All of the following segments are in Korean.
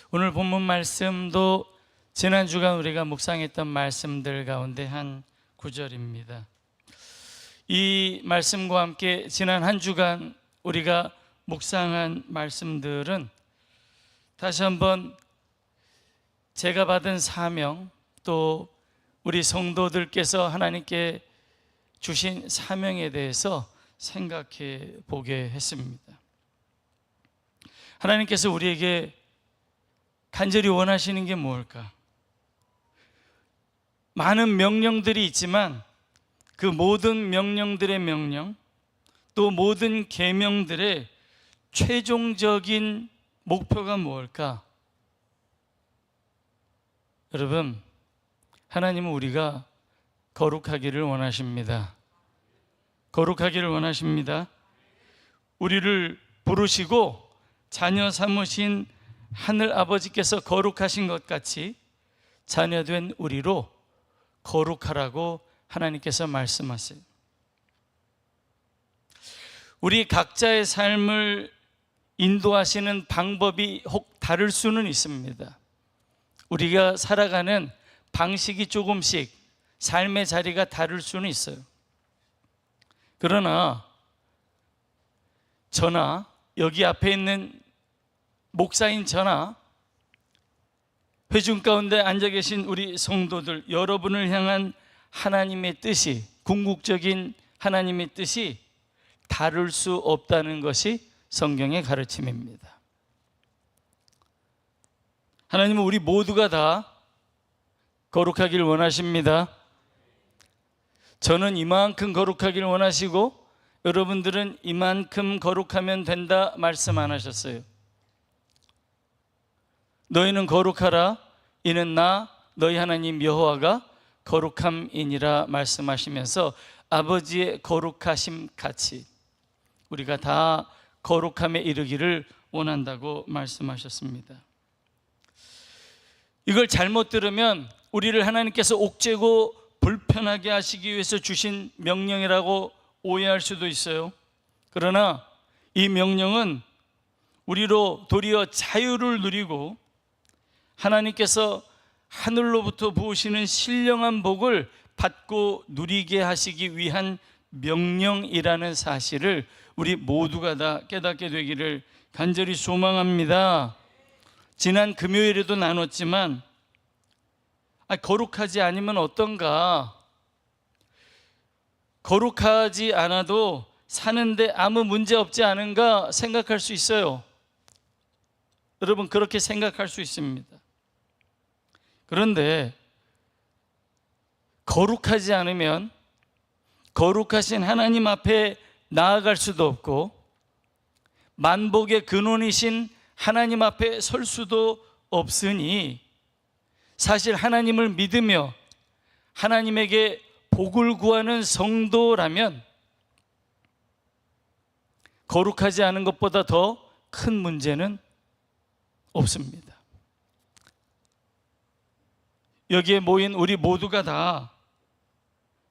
오늘 본문 말씀도 지난 주간 우리가 묵상했던 말씀들 가운데 한 구절입니다. 이 말씀과 함께 지난 한 주간 우리가 묵상한 말씀들은 다시 한번 제가 받은 사명, 또 우리 성도들께서 하나님께 주신 사명에 대해서 생각해 보게 했습니다. 하나님께서 우리에게 간절히 원하시는 게 뭘까? 많은 명령들이 있지만 그 모든 명령들의 명령, 또 모든 계명들의 최종적인 목표가 뭘까? 여러분, 하나님은 우리가 거룩하기를 원하십니다. 거룩하기를 원하십니다. 우리를 부르시고 자녀 삼으신 하늘 아버지께서 거룩하신 것 같이 자녀된 우리로 거룩하라고 하나님께서 말씀하세요. 우리 각자의 삶을 인도하시는 방법이 혹 다를 수는 있습니다. 우리가 살아가는 방식이 조금씩 삶의 자리가 다를 수는 있어요. 그러나 저나 여기 앞에 있는 목사인 저나 회중 가운데 앉아 계신 우리 성도들, 여러분을 향한 하나님의 뜻이, 궁극적인 하나님의 뜻이 다를 수 없다는 것이 성경의 가르침입니다. 하나님은 우리 모두가 다 거룩하기를 원하십니다. 저는 이만큼 거룩하기를 원하시고 여러분들은 이만큼 거룩하면 된다 말씀 안 하셨어요. 너희는 거룩하라, 이는 나 너희 하나님 여호와가 거룩함이니라 말씀하시면서 아버지의 거룩하심 같이 우리가 다 거룩함에 이르기를 원한다고 말씀하셨습니다. 이걸 잘못 들으면 우리를 하나님께서 옥죄고 불편하게 하시기 위해서 주신 명령이라고 오해할 수도 있어요. 그러나 이 명령은 우리로 도리어 자유를 누리고 하나님께서 하늘로부터 부으시는 신령한 복을 받고 누리게 하시기 위한 명령이라는 사실을 우리 모두가 다 깨닫게 되기를 간절히 소망합니다. 지난 금요일에도 나눴지만 거룩하지 않으면 어떤가? 거룩하지 않아도 사는데 아무 문제 없지 않은가 생각할 수 있어요. 여러분, 그렇게 생각할 수 있습니다. 그런데 거룩하지 않으면 거룩하신 하나님 앞에 나아갈 수도 없고 만복의 근원이신 하나님 앞에 설 수도 없으니 사실 하나님을 믿으며 하나님에게 복을 구하는 성도라면 거룩하지 않은 것보다 더 큰 문제는 없습니다. 여기에 모인 우리 모두가 다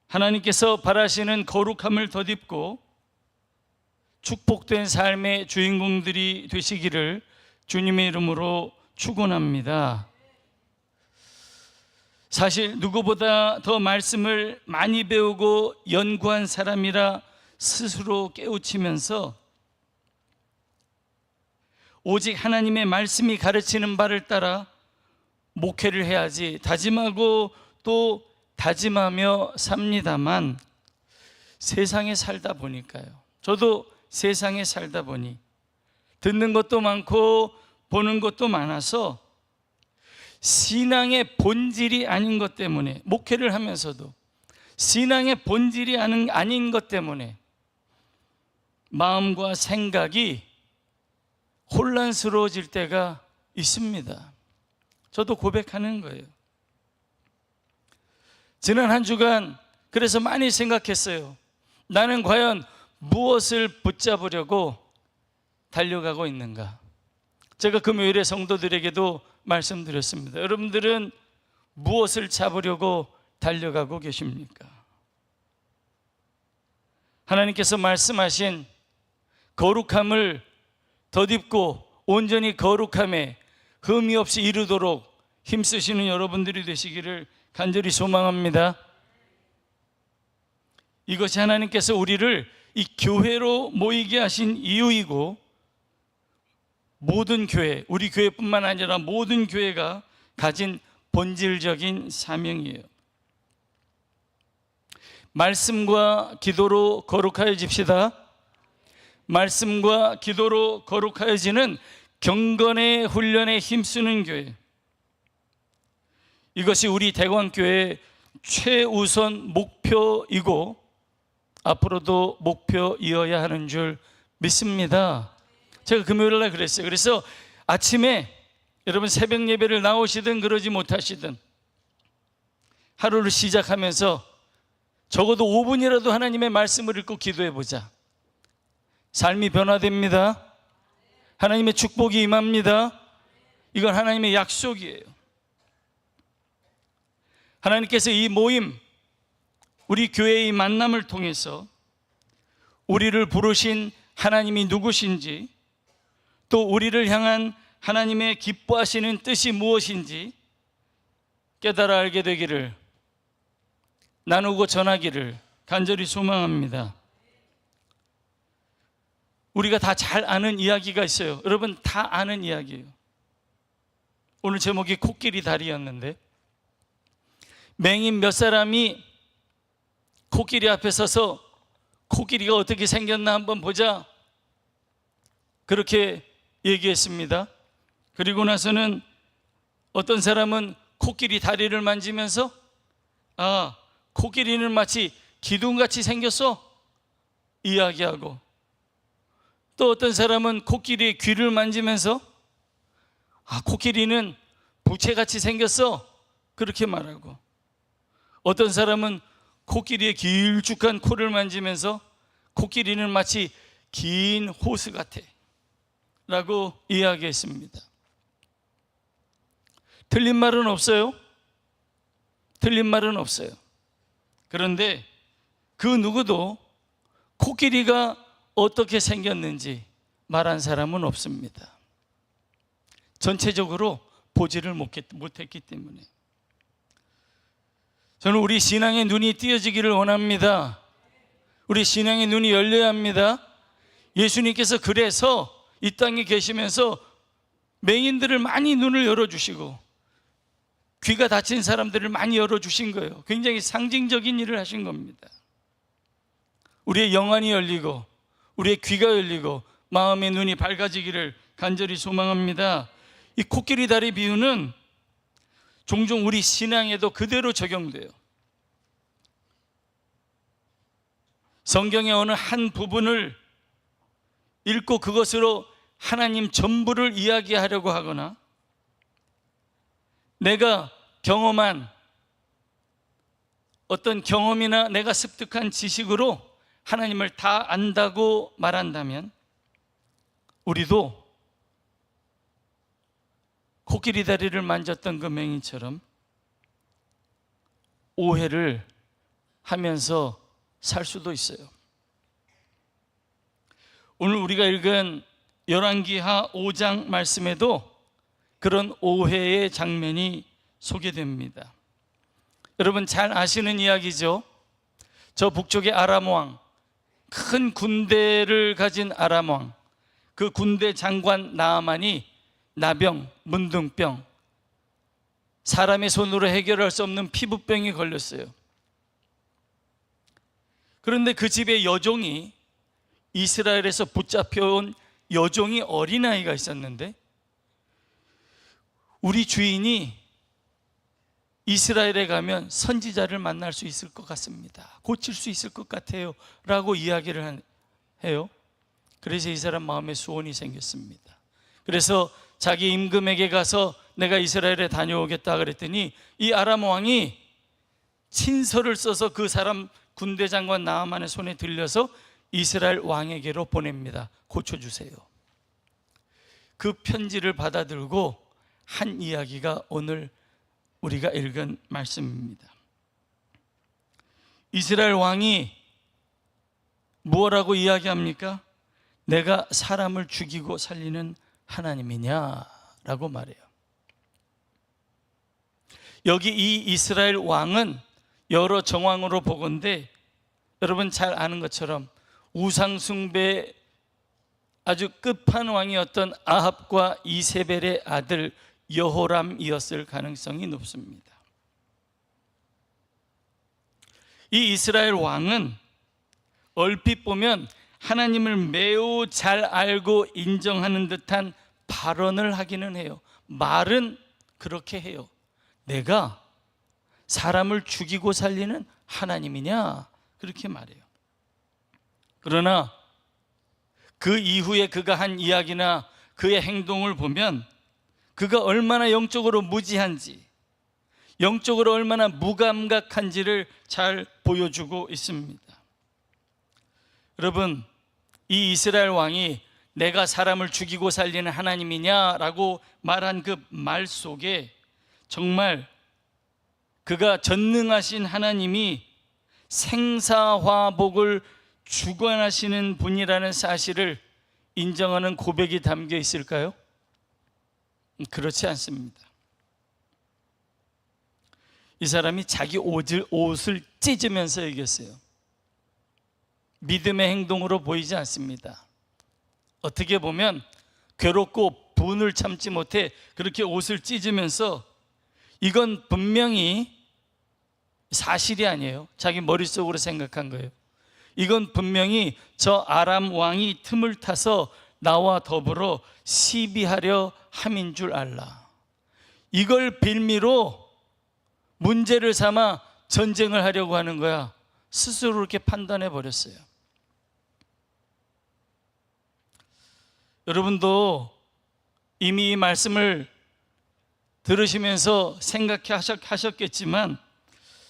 하나님께서 바라시는 거룩함을 덧입고 축복된 삶의 주인공들이 되시기를 주님의 이름으로 축원합니다. 사실 누구보다 더 말씀을 많이 배우고 연구한 사람이라 스스로 깨우치면서 오직 하나님의 말씀이 가르치는 바를 따라 목회를 해야지 다짐하고 또 다짐하며 삽니다만 세상에 살다 보니까요, 저도 세상에 살다 보니 듣는 것도 많고 보는 것도 많아서 신앙의 본질이 아닌 것 때문에, 목회를 하면서도 신앙의 본질이 아닌 것 때문에 마음과 생각이 혼란스러워질 때가 있습니다. 저도 고백하는 거예요. 지난 한 주간 그래서 많이 생각했어요. 나는 과연 무엇을 붙잡으려고 달려가고 있는가? 제가 금요일에 성도들에게도 말씀드렸습니다. 여러분들은 무엇을 잡으려고 달려가고 계십니까? 하나님께서 말씀하신 거룩함을 덧입고 온전히 거룩함에 흠이 없이 이루도록 힘쓰시는 여러분들이 되시기를 간절히 소망합니다. 이것이 하나님께서 우리를 이 교회로 모이게 하신 이유이고, 모든 교회, 우리 교회뿐만 아니라 모든 교회가 가진 본질적인 사명이에요. 말씀과 기도로 거룩하여집시다. 말씀과 기도로 거룩하여지는 경건의 훈련에 힘쓰는 교회, 이것이 우리 대광교회의 최우선 목표이고 앞으로도 목표이어야 하는 줄 믿습니다. 제가 금요일 날 그랬어요. 그래서 아침에 여러분 새벽 예배를 나오시든 그러지 못하시든 하루를 시작하면서 적어도 5분이라도 하나님의 말씀을 읽고 기도해 보자. 삶이 변화됩니다. 하나님의 축복이 임합니다. 이건 하나님의 약속이에요. 하나님께서 이 모임, 우리 교회의 만남을 통해서 우리를 부르신 하나님이 누구신지, 또 우리를 향한 하나님의 기뻐하시는 뜻이 무엇인지 깨달아 알게 되기를, 나누고 전하기를 간절히 소망합니다. 우리가 다 잘 아는 이야기가 있어요. 여러분 다 아는 이야기예요. 오늘 제목이 코끼리 다리였는데, 맹인 몇 사람이 코끼리 앞에 서서 코끼리가 어떻게 생겼나 한번 보자, 그렇게 얘기했습니다. 그리고 나서는 어떤 사람은 코끼리 다리를 만지면서 아, 코끼리는 마치 기둥같이 생겼어 이야기하고, 또 어떤 사람은 코끼리의 귀를 만지면서 아, 코끼리는 부채같이 생겼어 그렇게 말하고, 어떤 사람은 코끼리의 길쭉한 코를 만지면서 코끼리는 마치 긴 호스 같아 라고 이야기했습니다. 틀린 말은 없어요. 틀린 말은 없어요. 그런데 그 누구도 코끼리가 어떻게 생겼는지 말한 사람은 없습니다. 전체적으로 보지를 못했기 때문에. 저는 우리 신앙의 눈이 띄어지기를 원합니다. 우리 신앙의 눈이 열려야 합니다. 예수님께서 그래서 이 땅에 계시면서 맹인들을 많이 눈을 열어주시고 귀가 닫힌 사람들을 많이 열어주신 거예요. 굉장히 상징적인 일을 하신 겁니다. 우리의 영안이 열리고 우리의 귀가 열리고 마음의 눈이 밝아지기를 간절히 소망합니다. 이 코끼리 다리 비유는 종종 우리 신앙에도 그대로 적용돼요. 성경의 어느 한 부분을 읽고 그것으로 하나님 전부를 이야기하려고 하거나, 내가 경험한 어떤 경험이나 내가 습득한 지식으로 하나님을 다 안다고 말한다면, 우리도 코끼리 다리를 만졌던 그 맹인처럼 오해를 하면서 살 수도 있어요. 오늘 우리가 읽은 열왕기하 5장 말씀에도 그런 오해의 장면이 소개됩니다. 여러분 잘 아시는 이야기죠. 저 북쪽의 아람 왕, 큰 군대를 가진 아람 왕, 그 군대 장관 나아만이 나병, 문둥병, 사람의 손으로 해결할 수 없는 피부병이 걸렸어요. 그런데 그 집에 여종이, 이스라엘에서 붙잡혀온 여종이 어린아이가 있었는데, 우리 주인이 이스라엘에 가면 선지자를 만날 수 있을 것 같습니다, 고칠 수 있을 것 같아요 라고 이야기를 해요. 그래서 이 사람 마음에 소원이 생겼습니다. 그래서 자기 임금에게 가서 내가 이스라엘에 다녀오겠다 그랬더니 이 아람 왕이 친서를 써서 그 사람 군대 장관 나아만의 손에 들려서 이스라엘 왕에게로 보냅니다. 고쳐주세요. 그 편지를 받아들고 한 이야기가 오늘 우리가 읽은 말씀입니다. 이스라엘 왕이 뭐라고 이야기합니까? 내가 사람을 죽이고 살리는 하나님이냐 라고 말해요. 여기 이 이스라엘 왕은 여러 정황으로 보건대 여러분 잘 아는 것처럼 우상숭배 아주 끝판왕이었던 아합과 이세벨의 아들 여호람이었을 가능성이 높습니다. 이 이스라엘 왕은 얼핏 보면 하나님을 매우 잘 알고 인정하는 듯한 발언을 하기는 해요. 말은 그렇게 해요. 내가 사람을 죽이고 살리는 하나님이냐? 그렇게 말해요. 그러나 그 이후에 그가 한 이야기나 그의 행동을 보면 그가 얼마나 영적으로 무지한지, 영적으로 얼마나 무감각한지를 잘 보여주고 있습니다. 여러분, 이 이스라엘 왕이 내가 사람을 죽이고 살리는 하나님이냐라고 말한 그 말 속에 정말 그가 전능하신 하나님이 생사화복을 주관하시는 분이라는 사실을 인정하는 고백이 담겨 있을까요? 그렇지 않습니다. 이 사람이 자기 옷을 찢으면서 얘기했어요. 믿음의 행동으로 보이지 않습니다. 어떻게 보면 괴롭고 분을 참지 못해 그렇게 옷을 찢으면서 이건 분명히 사실이 아니에요. 자기 머릿속으로 생각한 거예요. 이건 분명히 저 아람 왕이 틈을 타서 나와 더불어 시비하려 함인 줄 알라. 이걸 빌미로 문제를 삼아 전쟁을 하려고 하는 거야. 스스로 이렇게 판단해 버렸어요. 여러분도 이미 이 말씀을 들으시면서 생각하셨겠지만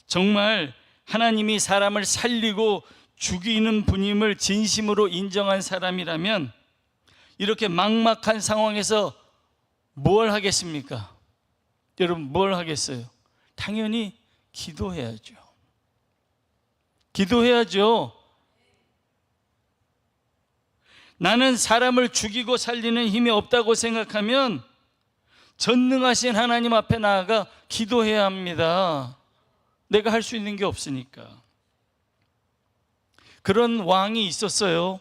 정말 하나님이 사람을 살리고 죽이는 분임을 진심으로 인정한 사람이라면 이렇게 막막한 상황에서 뭘 하겠습니까? 여러분 뭘 하겠어요? 당연히 기도해야죠. 기도해야죠. 나는 사람을 죽이고 살리는 힘이 없다고 생각하면 전능하신 하나님 앞에 나아가 기도해야 합니다. 내가 할 수 있는 게 없으니까. 그런 왕이 있었어요.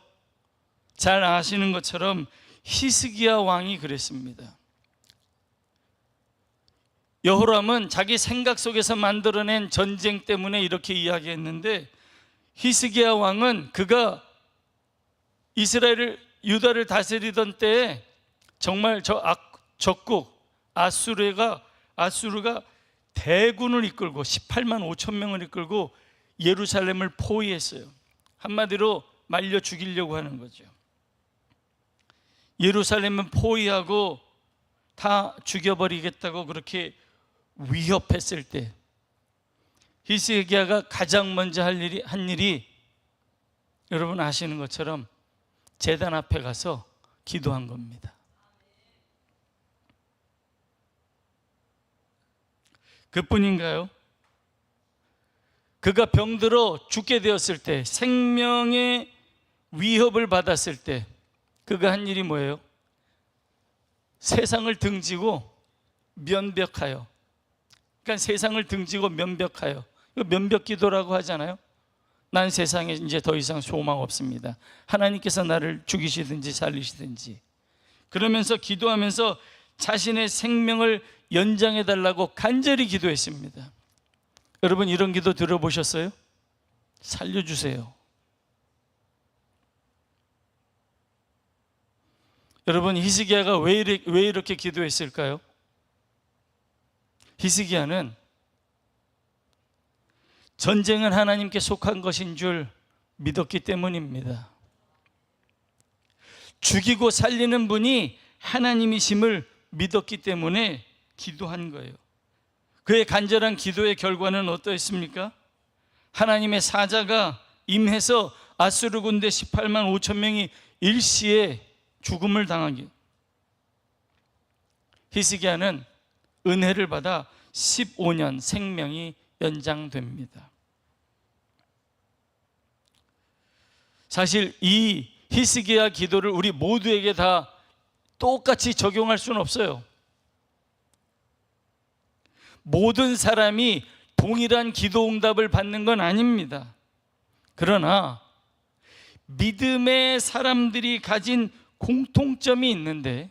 잘 아시는 것처럼 히스기야 왕이 그랬습니다. 여호람은 자기 생각 속에서 만들어낸 전쟁 때문에 이렇게 이야기했는데 히스기야 왕은 그가 이스라엘을 유다를 다스리던 때에 정말 적국 아수르가 대군을 이끌고 18만 5천 명을 이끌고 예루살렘을 포위했어요. 한마디로 말려 죽이려고 하는 거죠. 예루살렘은 포위하고 다 죽여버리겠다고 그렇게 위협했을 때 히스기야가 가장 먼저 한 일이 여러분 아시는 것처럼 제단 앞에 가서 기도한 겁니다. 그뿐인가요? 그가 병들어 죽게 되었을 때, 생명의 위협을 받았을 때 그가 한 일이 뭐예요? 세상을 등지고 면벽하여, 그러니까 세상을 등지고 면벽하여, 면벽기도라고 하잖아요. 난 세상에 이제 더 이상 소망 없습니다. 하나님께서 나를 죽이시든지 살리시든지. 그러면서 기도하면서 자신의 생명을 연장해 달라고 간절히 기도했습니다. 여러분 이런 기도 들어보셨어요? 살려주세요. 여러분 히스기야가 왜 이렇게 기도했을까요? 히스기야는 전쟁은 하나님께 속한 것인 줄 믿었기 때문입니다. 죽이고 살리는 분이 하나님이심을 믿었기 때문에 기도한 거예요. 그의 간절한 기도의 결과는 어떠했습니까? 하나님의 사자가 임해서 아수르 군대 18만 5천 명이 일시에 죽음을 당하기. 히스기야는 은혜를 받아 15년 생명이 연장됩니다. 사실 이 히스기야 기도를 우리 모두에게 다 똑같이 적용할 수는 없어요. 모든 사람이 동일한 기도 응답을 받는 건 아닙니다. 그러나 믿음의 사람들이 가진 공통점이 있는데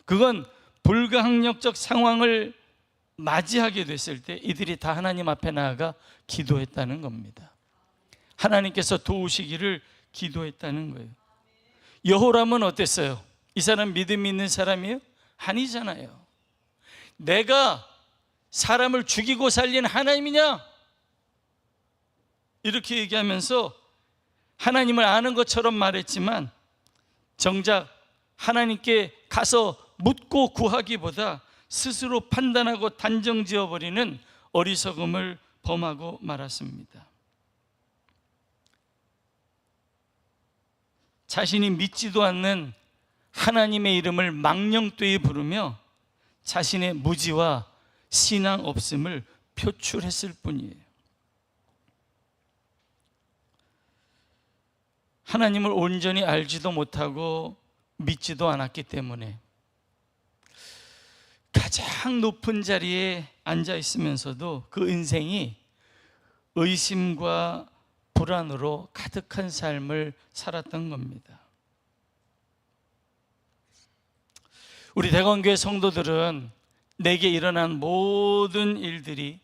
그건 불가항력적 상황을 맞이하게 됐을 때 이들이 다 하나님 앞에 나아가 기도했다는 겁니다. 하나님께서 도우시기를 기도했다는 거예요. 여호람은 어땠어요? 이 사람 믿음이 있는 사람이에요? 아니잖아요. 내가 사람을 죽이고 살린 하나님이냐? 이렇게 얘기하면서 하나님을 아는 것처럼 말했지만 정작 하나님께 가서 묻고 구하기보다 스스로 판단하고 단정 지어버리는 어리석음을 범하고 말았습니다. 자신이 믿지도 않는 하나님의 이름을 망령되이 부르며 자신의 무지와 신앙 없음을 표출했을 뿐이에요. 하나님을 온전히 알지도 못하고 믿지도 않았기 때문에 가장 높은 자리에 앉아 있으면서도 그 인생이 의심과 불안으로 가득한 삶을 살았던 겁니다. 우리 대건교회 성도들은 내게 일어난 모든 일들이,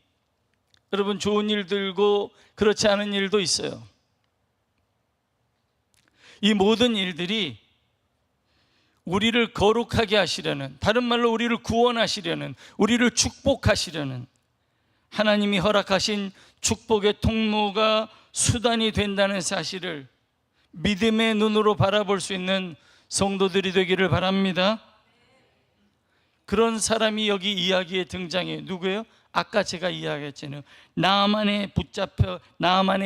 여러분, 좋은 일들고 그렇지 않은 일도 있어요. 이 모든 일들이 우리를 거룩하게 하시려는, 다른 말로 우리를 구원하시려는, 우리를 축복하시려는 하나님이 허락하신 축복의 통로가 수단이 된다는 사실을 믿음의 눈으로 바라볼 수 있는 성도들이 되기를 바랍니다. 그런 사람이 여기 이야기에 등장해요. 누구예요? 아까 제가 이야기했잖아요. 나아만의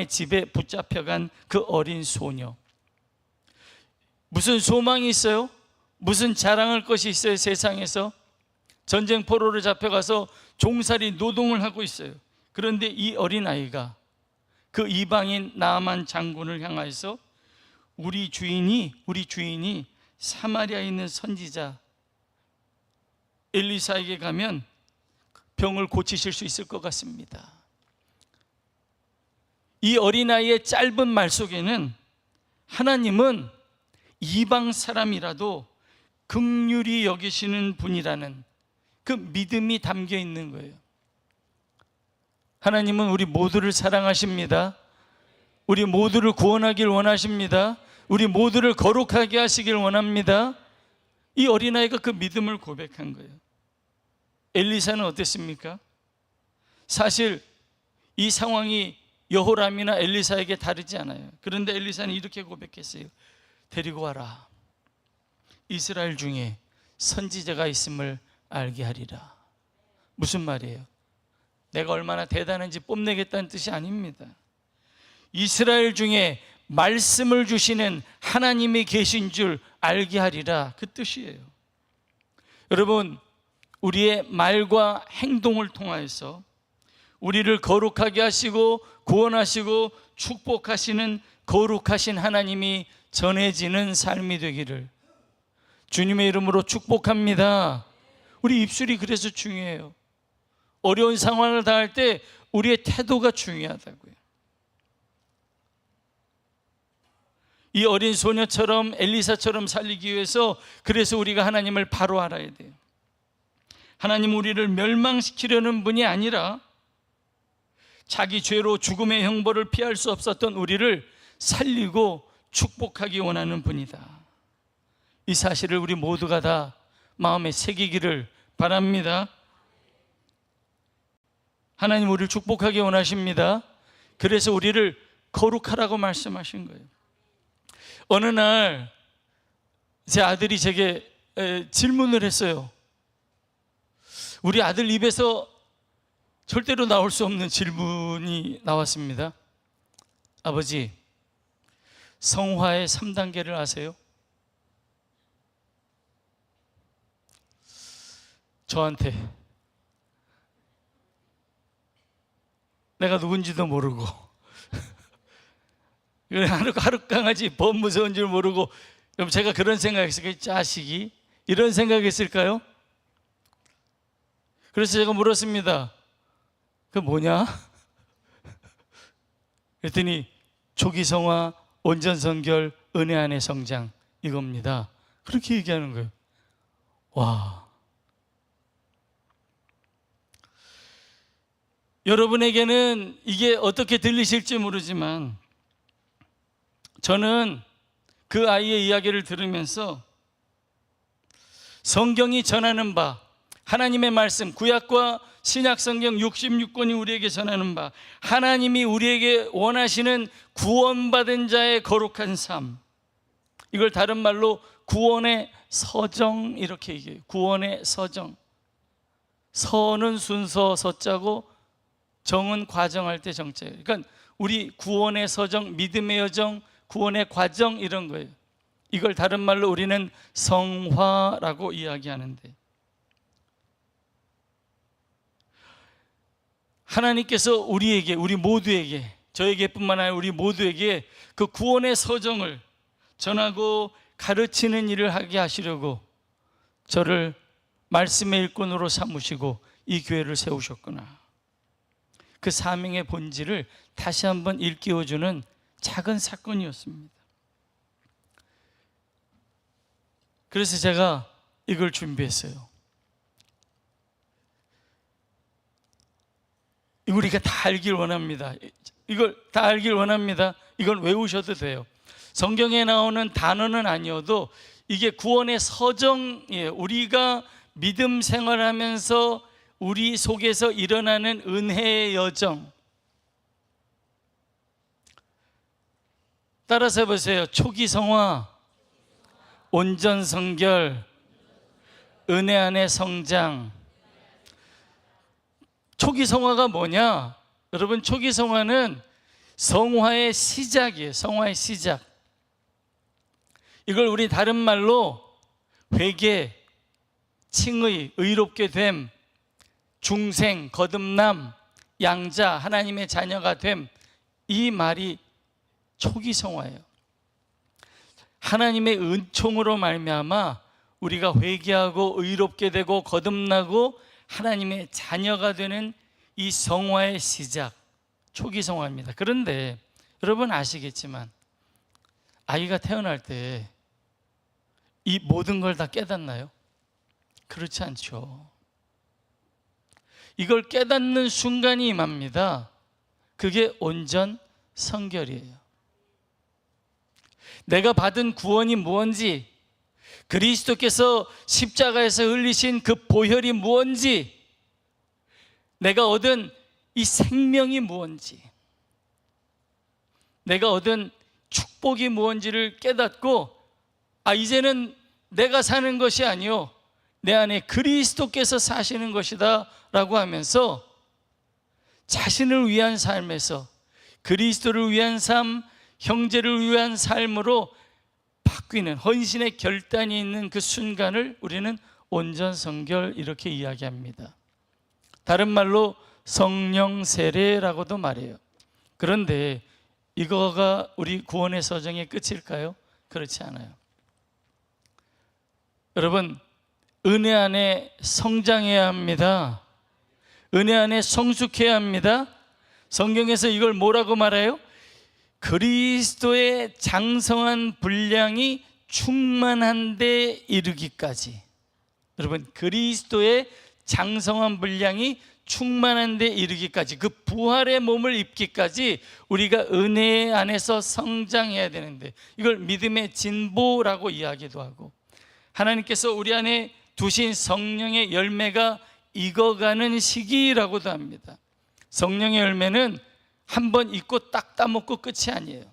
집에 붙잡혀간 그 어린 소녀. 무슨 소망이 있어요? 무슨 자랑할 것이 있어요? 세상에서 전쟁 포로로 잡혀가서 종살이 노동을 하고 있어요. 그런데 이 어린아이가 그 이방인 나아만 장군을 향하여서 우리 주인이 사마리아에 있는 선지자 엘리사에게 가면 병을 고치실 수 있을 것 같습니다. 이 어린아이의 짧은 말 속에는 하나님은 이방 사람이라도 긍휼히 여기시는 분이라는 그 믿음이 담겨 있는 거예요. 하나님은 우리 모두를 사랑하십니다. 우리 모두를 구원하길 원하십니다. 우리 모두를 거룩하게 하시길 원합니다. 이 어린아이가 그 믿음을 고백한 거예요. 엘리사는 어땠습니까? 사실 이 상황이 여호람이나 엘리사에게 다르지 않아요. 그런데 엘리사는 이렇게 고백했어요. 데리고 와라. 이스라엘 중에 선지자가 있음을 알게 하리라. 무슨 말이에요? 내가 얼마나 대단한지 뽐내겠다는 뜻이 아닙니다. 이스라엘 중에 말씀을 주시는 하나님이 계신 줄 알게 하리라, 그 뜻이에요. 여러분, 우리의 말과 행동을 통하여서 우리를 거룩하게 하시고 구원하시고 축복하시는 거룩하신 하나님이 전해지는 삶이 되기를 주님의 이름으로 축복합니다. 우리 입술이 그래서 중요해요. 어려운 상황을 당할 때 우리의 태도가 중요하다고요. 이 어린 소녀처럼 엘리사처럼 살리기 위해서 그래서 우리가 하나님을 바로 알아야 돼요. 하나님 우리를 멸망시키려는 분이 아니라 자기 죄로 죽음의 형벌을 피할 수 없었던 우리를 살리고 축복하기 원하는 분이다. 이 사실을 우리 모두가 다 마음에 새기기를 바랍니다. 하나님 우리를 축복하기 원하십니다. 그래서 우리를 거룩하라고 말씀하신 거예요. 어느 날 제 아들이 제게 질문을 했어요. 우리 아들 입에서 절대로 나올 수 없는 질문이 나왔습니다. 아버지, 성화의 3단계를 아세요? 저한테. 내가 누군지도 모르고 하룻강아지 범 무서운 줄 모르고, 제가 그런 생각했을까요? 자식이 이런 생각했을까요? 그래서 제가 물었습니다. 그 뭐냐? 그랬더니 초기성화, 온전성결, 은혜 안의 성장, 이겁니다. 그렇게 얘기하는 거예요. 와. 여러분에게는 이게 어떻게 들리실지 모르지만 저는 그 아이의 이야기를 들으면서 성경이 전하는 바, 하나님의 말씀, 구약과 신약 성경 66권이 우리에게 전하는 바, 하나님이 우리에게 원하시는 구원받은 자의 거룩한 삶, 이걸 다른 말로 구원의 서정, 이렇게 얘기해요. 구원의 서정. 서는 순서 서자고 정은 과정할 때 정자예요. 그러니까 우리 구원의 서정, 믿음의 여정, 구원의 과정, 이런 거예요. 이걸 다른 말로 우리는 성화라고 이야기하는데, 하나님께서 우리에게, 우리 모두에게, 저에게뿐만 아니라 우리 모두에게 그 구원의 서정을 전하고 가르치는 일을 하게 하시려고 저를 말씀의 일꾼으로 삼으시고 이 교회를 세우셨구나. 그 사명의 본질을 다시 한번 일깨워주는 작은 사건이었습니다. 그래서 제가 이걸 준비했어요. 우리가 다 알길 원합니다. 이걸 다 알길 원합니다. 이걸 외우셔도 돼요. 성경에 나오는 단어는 아니어도 이게 구원의 서정이에요. 우리가 믿음 생활하면서 우리 속에서 일어나는 은혜의 여정. 따라서 해보세요. 초기성화, 온전성결, 은혜 안의 성장. 초기성화가 뭐냐? 여러분, 초기성화는 성화의 시작이에요. 성화의 시작. 이걸 우리 다른 말로 회개, 칭의, 의롭게 됨, 중생, 거듭남, 양자, 하나님의 자녀가 됨, 이 말이 초기성화예요. 하나님의 은총으로 말미암아 우리가 회개하고 의롭게 되고 거듭나고 하나님의 자녀가 되는 이 성화의 시작, 초기성화입니다. 그런데 여러분 아시겠지만 아이가 태어날 때 이 모든 걸 다 깨닫나요? 그렇지 않죠. 이걸 깨닫는 순간이 임합니다. 그게 온전 성결이에요. 내가 받은 구원이 무엇인지, 그리스도께서 십자가에서 흘리신 그 보혈이 무엇인지, 내가 얻은 이 생명이 무엇인지, 내가 얻은 축복이 무엇인지를 깨닫고, 이제는 내가 사는 것이 아니요 내 안에 그리스도께서 사시는 것이다 라고 하면서 자신을 위한 삶에서 그리스도를 위한 삶, 형제를 위한 삶으로 바뀌는 헌신의 결단이 있는 그 순간을 우리는 온전성결, 이렇게 이야기합니다. 다른 말로 성령 세례라고도 말해요. 그런데 이거가 우리 구원의 서정의 끝일까요? 그렇지 않아요. 여러분, 은혜 안에 성장해야 합니다. 은혜 안에 성숙해야 합니다. 성경에서 이걸 뭐라고 말해요? 그리스도의 장성한 분량이 충만한 데 이르기까지. 여러분, 그리스도의 장성한 분량이 충만한 데 이르기까지, 그 부활의 몸을 입기까지 우리가 은혜 안에서 성장해야 되는데, 이걸 믿음의 진보라고 이야기도 하고, 하나님께서 우리 안에 두신 성령의 열매가 익어가는 시기라고도 합니다. 성령의 열매는 한번 익고 딱 따먹고 끝이 아니에요.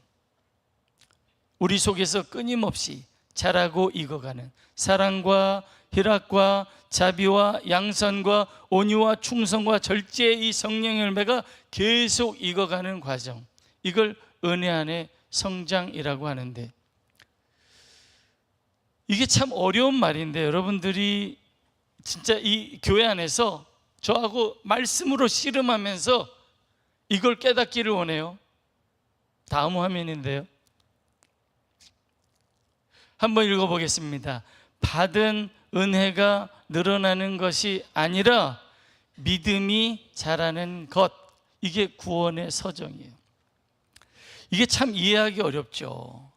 우리 속에서 끊임없이 자라고 익어가는 사랑과 희락과 자비와 양선과 온유와 충성과 절제의 이 성령의 열매가 계속 익어가는 과정, 이걸 은혜 안의 성장이라고 하는데, 이게 참 어려운 말인데 여러분들이 진짜 이 교회 안에서 저하고 말씀으로 씨름하면서 이걸 깨닫기를 원해요. 다음 화면인데요, 한번 읽어보겠습니다. 받은 은혜가 늘어나는 것이 아니라 믿음이 자라는 것, 이게 구원의 서정이에요. 이게 참 이해하기 어렵죠.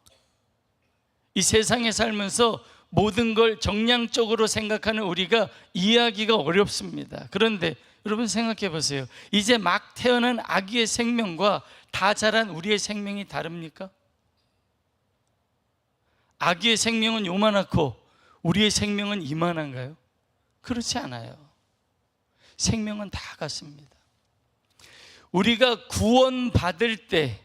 이 세상에 살면서 모든 걸 정량적으로 생각하는 우리가 이해하기가 어렵습니다. 그런데 여러분 생각해 보세요. 이제 막 태어난 아기의 생명과 다 자란 우리의 생명이 다릅니까? 아기의 생명은 요만하고 우리의 생명은 이만한가요? 그렇지 않아요. 생명은 다 같습니다. 우리가 구원받을 때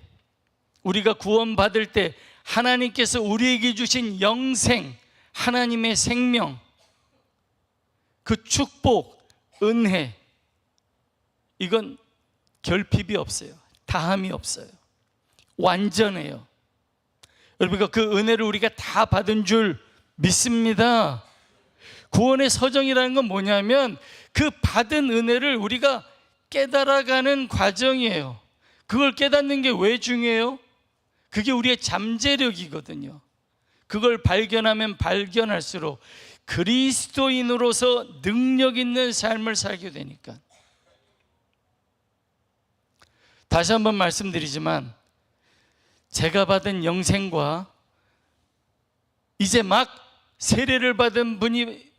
하나님께서 우리에게 주신 영생, 하나님의 생명, 그 축복, 은혜, 이건 결핍이 없어요. 다함이 없어요. 완전해요. 여러분, 그 은혜를 우리가 다 받은 줄 믿습니다. 구원의 서정이라는 건 뭐냐면 그 받은 은혜를 우리가 깨달아가는 과정이에요. 그걸 깨닫는 게 왜 중요해요? 그게 우리의 잠재력이거든요. 그걸 발견하면 발견할수록 그리스도인으로서 능력 있는 삶을 살게 되니까. 다시 한번 말씀드리지만 제가 받은 영생과 이제 막 세례를 받은 분이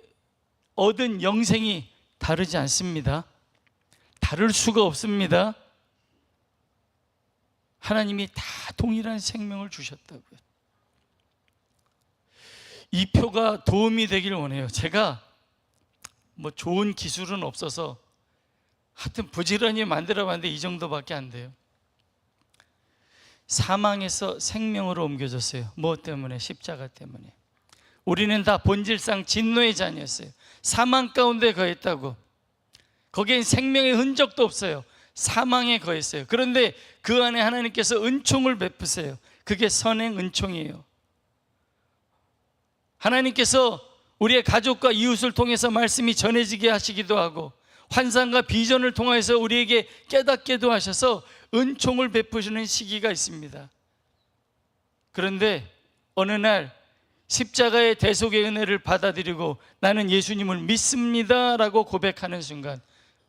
얻은 영생이 다르지 않습니다. 다를 수가 없습니다. 하나님이 다 동일한 생명을 주셨다고요. 이 표가 도움이 되길 원해요. 제가 뭐 좋은 기술은 없어서 하여튼 부지런히 만들어봤는데 이 정도밖에 안 돼요. 사망에서 생명으로 옮겨졌어요. 뭐 때문에? 십자가 때문에. 우리는 다 본질상 진노의 자녀였어요. 사망 가운데 거했다고. 거기엔 생명의 흔적도 없어요. 사망에 거했어요. 그런데 그 안에 하나님께서 은총을 베푸세요. 그게 선행 은총이에요. 하나님께서 우리의 가족과 이웃을 통해서 말씀이 전해지게 하시기도 하고 환상과 비전을 통해서 우리에게 깨닫게도 하셔서 은총을 베푸시는 시기가 있습니다. 그런데 어느 날 십자가의 대속의 은혜를 받아들이고 나는 예수님을 믿습니다 라고 고백하는 순간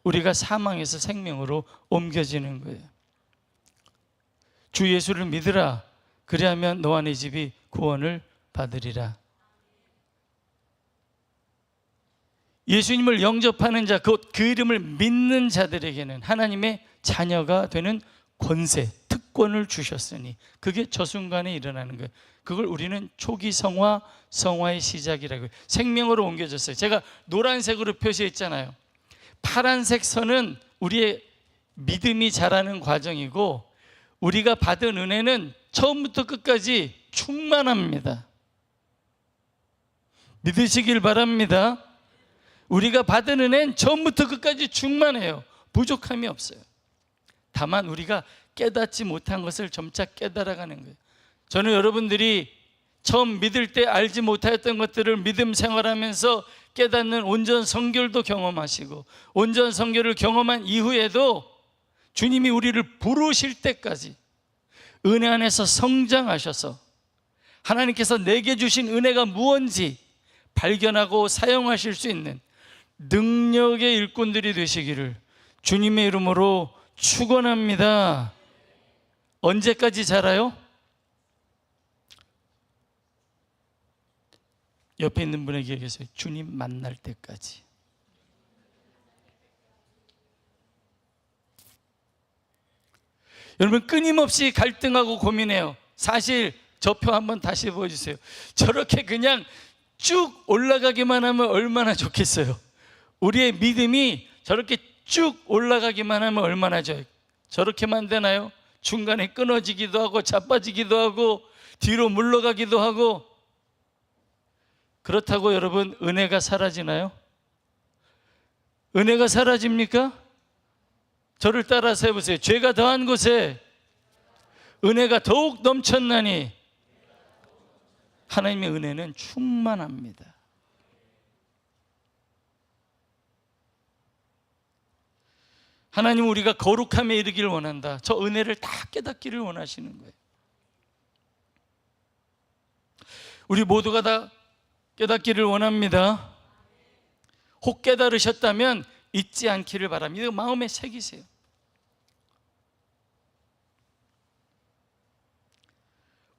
우리가 사망에서 생명으로 옮겨지는 거예요. 주 예수를 믿으라. 그리하면 너와 네 집이 구원을 받으리라. 예수님을 영접하는 자, 그 이름을 믿는 자들에게는 하나님의 자녀가 되는 권세, 특권을 주셨으니 그게 저 순간에 일어나는 거예요. 그걸 우리는 초기 성화, 성화의 시작이라고 해요. 생명으로 옮겨졌어요. 제가 노란색으로 표시했잖아요. 파란색 선은 우리의 믿음이 자라는 과정이고 우리가 받은 은혜는 처음부터 끝까지 충만합니다. 믿으시길 바랍니다. 우리가 받은 은혜는 처음부터 끝까지 충만해요. 부족함이 없어요. 다만 우리가 깨닫지 못한 것을 점차 깨달아가는 거예요. 저는 여러분들이 처음 믿을 때 알지 못하였던 것들을 믿음 생활하면서 깨닫는 온전 성결도 경험하시고 온전 성결을 경험한 이후에도 주님이 우리를 부르실 때까지 은혜 안에서 성장하셔서 하나님께서 내게 주신 은혜가 무엇인지 발견하고 사용하실 수 있는 능력의 일꾼들이 되시기를 주님의 이름으로 축원합니다. 언제까지 자라요? 옆에 있는 분에게 얘기하세요. 주님 만날 때까지. 여러분 끊임없이 갈등하고 고민해요. 사실 저 표 한번 다시 보여주세요. 저렇게 그냥 쭉 올라가기만 하면 얼마나 좋겠어요. 우리의 믿음이 저렇게 쭉 올라가기만 하면 얼마나 좋아요. 저렇게만 되나요? 중간에 끊어지기도 하고 자빠지기도 하고 뒤로 물러가기도 하고. 그렇다고 여러분 은혜가 사라지나요? 은혜가 사라집니까? 저를 따라서 해보세요. 죄가 더한 곳에 은혜가 더욱 넘쳤나니 하나님의 은혜는 충만합니다. 하나님은 우리가 거룩함에 이르기를 원한다. 저 은혜를 다 깨닫기를 원하시는 거예요. 우리 모두가 다 깨닫기를 원합니다. 혹 깨달으셨다면 잊지 않기를 바랍니다. 이거 마음에 새기세요.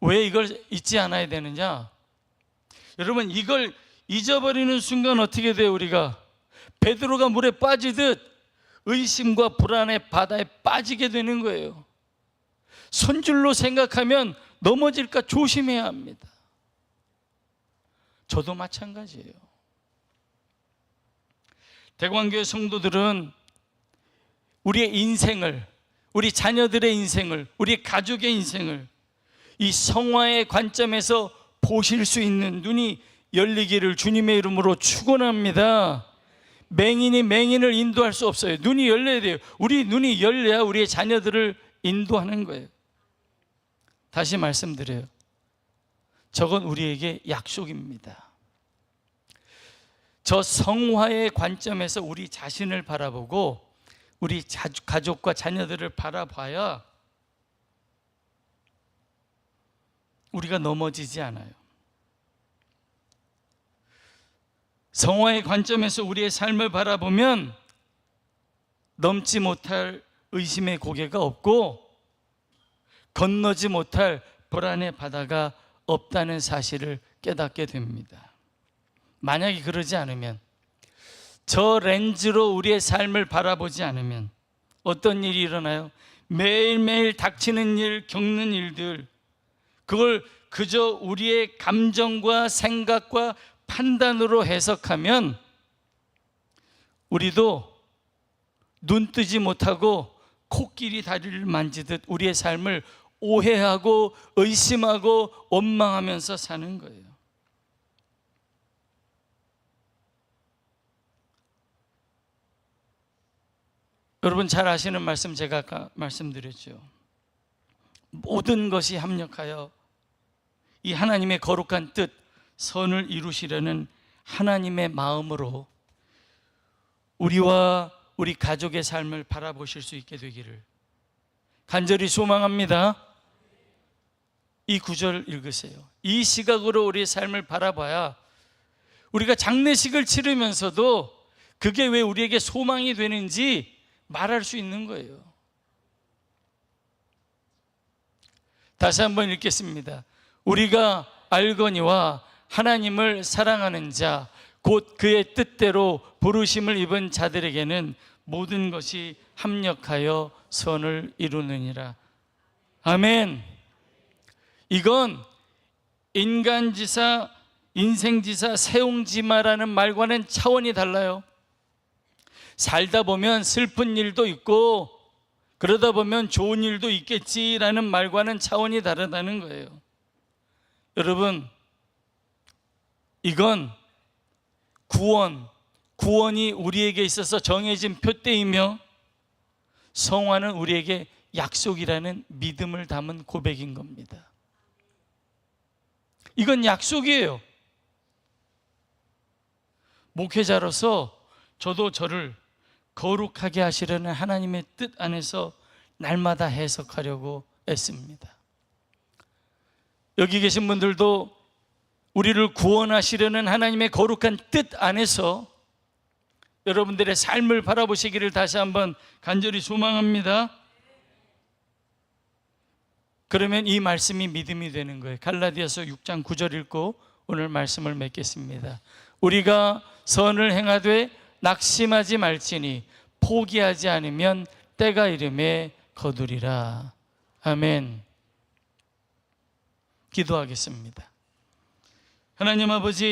왜 이걸 잊지 않아야 되느냐? 여러분, 이걸 잊어버리는 순간 어떻게 돼요? 우리가 베드로가 물에 빠지듯 의심과 불안의 바다에 빠지게 되는 거예요. 손줄로 생각하면 넘어질까 조심해야 합니다. 저도 마찬가지예요. 대광교회 성도들은 우리의 인생을, 우리 자녀들의 인생을, 우리 가족의 인생을 이 성화의 관점에서 보실 수 있는 눈이 열리기를 주님의 이름으로 축원합니다. 맹인이 맹인을 인도할 수 없어요. 눈이 열려야 돼요. 우리 눈이 열려야 우리의 자녀들을 인도하는 거예요. 다시 말씀드려요. 저건 우리에게 약속입니다. 저 성화의 관점에서 우리 자신을 바라보고 우리 가족과 자녀들을 바라봐야 우리가 넘어지지 않아요. 성화의 관점에서 우리의 삶을 바라보면 넘지 못할 의심의 고개가 없고 건너지 못할 불안의 바다가 없다는 사실을 깨닫게 됩니다. 만약에 그러지 않으면, 저 렌즈로 우리의 삶을 바라보지 않으면 어떤 일이 일어나요? 매일매일 닥치는 일, 겪는 일들, 그걸 그저 우리의 감정과 생각과 판단으로 해석하면 우리도 눈 뜨지 못하고 코끼리 다리를 만지듯 우리의 삶을 오해하고 의심하고 원망하면서 사는 거예요. 여러분 잘 아시는 말씀 제가 아까 말씀드렸죠. 모든 것이 합력하여 이 하나님의 거룩한 뜻, 선을 이루시려는 하나님의 마음으로 우리와 우리 가족의 삶을 바라보실 수 있게 되기를 간절히 소망합니다. 이 구절 읽으세요. 이 시각으로 우리의 삶을 바라봐야 우리가 장례식을 치르면서도 그게 왜 우리에게 소망이 되는지 말할 수 있는 거예요. 다시 한번 읽겠습니다. 우리가 알거니와 하나님을 사랑하는 자, 곧 그의 뜻대로 부르심을 입은 자들에게는 모든 것이 합력하여 선을 이루느니라. 아멘. 이건 인간지사, 인생지사, 세옹지마라는 말과는 차원이 달라요. 살다 보면 슬픈 일도 있고 그러다 보면 좋은 일도 있겠지라는 말과는 차원이 다르다는 거예요. 여러분, 이건 구원이 우리에게 있어서 정해진 표대이며 성화는 우리에게 약속이라는 믿음을 담은 고백인 겁니다. 이건 약속이에요. 목회자로서 저도 저를 거룩하게 하시려는 하나님의 뜻 안에서 날마다 해석하려고 애씁니다. 여기 계신 분들도 우리를 구원하시려는 하나님의 거룩한 뜻 안에서 여러분들의 삶을 바라보시기를 다시 한번 간절히 소망합니다. 그러면 이 말씀이 믿음이 되는 거예요. 갈라디아서 6장 9절 읽고 오늘 말씀을 맺겠습니다. 우리가 선을 행하되 낙심하지 말지니 포기하지 않으면 때가 이름에 거두리라. 아멘. 기도하겠습니다. 하나님 아버지,